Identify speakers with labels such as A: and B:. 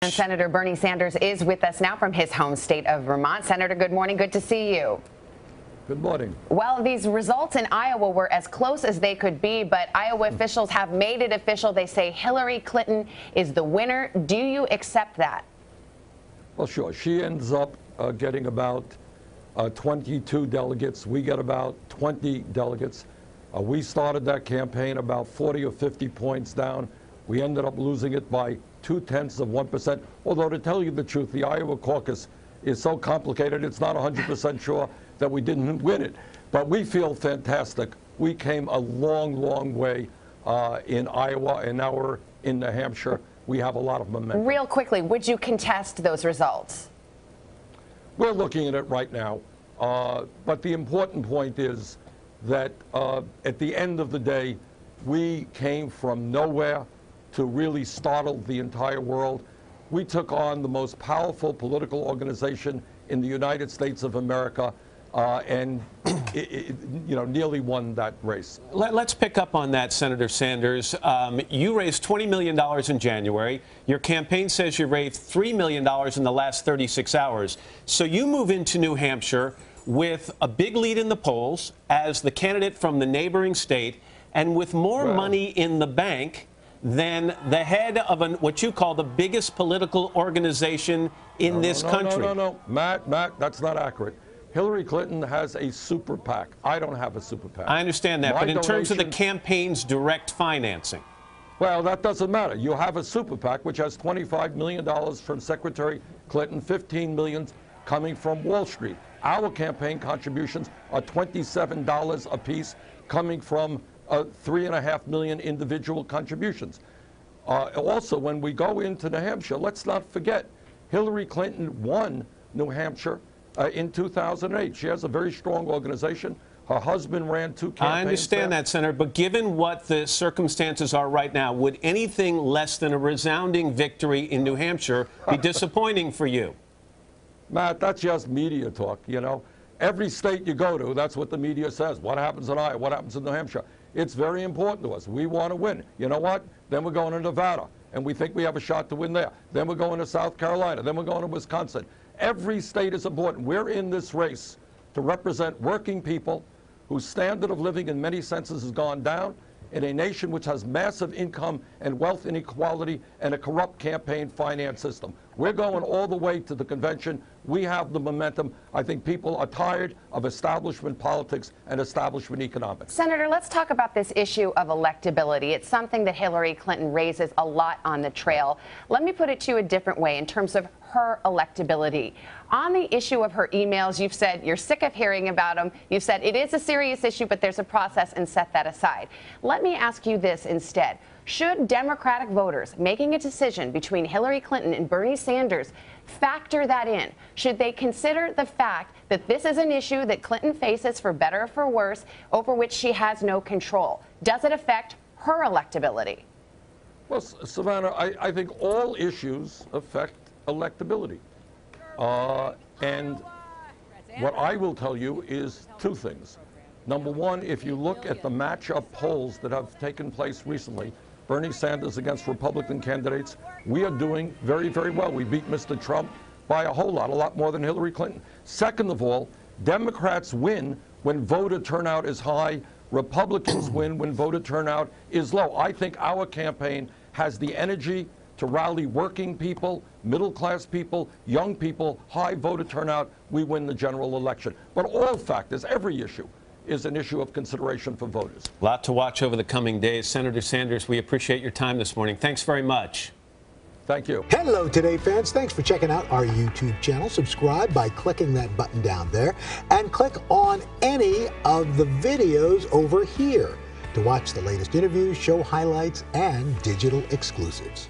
A: And Senator Bernie Sanders is with us now from his home state of Vermont. Senator, good morning. Good to see you.
B: Good morning.
A: Well, these results in Iowa were as close as they could be, but Iowa officials have made it official. They say Hillary Clinton is the winner. Do you accept that?
B: Well, sure. She ends up getting about 22 delegates. We get about 20 delegates. We started that campaign about 40 or 50 points down. We ended up losing it by 0.2%. Although, to tell you the truth, the Iowa caucus is so complicated, it's not 100% sure that we didn't win it. But we feel fantastic. We came a long, long way in Iowa, and now we're in New Hampshire. We have a lot of momentum.
A: Real quickly, would you contest those results?
B: We're looking at it right now. But the important point is that at the end of the day, we came from nowhere to really startle the entire world. We took on the most powerful political organization in the United States of America and nearly won that race.
C: Let's pick up on that, Senator Sanders. You raised $20 million in January. Your campaign says you raised $3 million in the last 36 hours. So you move into New Hampshire with a big lead in the polls as the candidate from the neighboring state and with more money in the bank than the head of what you call the biggest political organization in this country.
B: No, Matt, that's not accurate. Hillary Clinton has a super PAC. I don't have a super PAC.
C: I understand that, but in terms of the campaign's direct financing.
B: Well, that doesn't matter. You have a super PAC, which has $25 million from Secretary Clinton, $15 million coming from Wall Street. Our campaign contributions are $27 apiece, coming from 3.5 million individual contributions. Also, when we go into New Hampshire, let's not forget, Hillary Clinton won New Hampshire in 2008. She has a very strong organization. Her husband ran 2 campaigns.
C: I understand that, Senator, but given what the circumstances are right now, would anything less than a resounding victory in New Hampshire be disappointing for you?
B: Matt, that's just media talk, you know. Every state you go to, that's what the media says. What happens in Iowa? What happens in New Hampshire? It's very important to us. We want to win. You know what? Then we're going to Nevada, and we think we have a shot to win there. Then we're going to South Carolina. Then we're going to Wisconsin. Every state is important. We're in this race to represent working people whose standard of living in many senses has gone down in a nation which has massive income and wealth inequality and a corrupt campaign finance system. We're going all the way to the convention. We have the momentum. I think people are tired of establishment politics and establishment economics.
A: Senator, let's talk about this issue of electability. It's something that Hillary Clinton raises a lot on the trail. Let me put it to you a different way in terms of her electability. On the issue of her emails, you've said you're sick of hearing about them. You've said it is a serious issue, but there's a process, and set that aside. Let me ask you this instead. Should Democratic voters making a decision between Hillary Clinton and Bernie Sanders factor that in? Should they consider the fact that this is an issue that Clinton faces, for better or for worse, over which she has no control? Does it affect her electability?
B: Well, Savannah, I think all issues affect electability. And what I will tell you is 2 things. Number one, if you look at the matchup polls that have taken place recently, Bernie Sanders against Republican candidates, we are doing very, very well. We beat Mr. Trump by a lot more than Hillary Clinton. Second of all, Democrats win when voter turnout is high. Republicans win when voter turnout is low. I think our campaign has the energy to rally working people, middle-class people, young people, high voter turnout. We win the general election. But all factors, every issue, is an issue of consideration for voters.
C: A lot to watch over the coming days. Senator Sanders, we appreciate your time this morning. Thanks very much.
B: Thank you.
D: Hello, Today fans. Thanks for checking out our YouTube channel. Subscribe by clicking that button down there and click on any of the videos over here to watch the latest interviews, show highlights, and digital exclusives.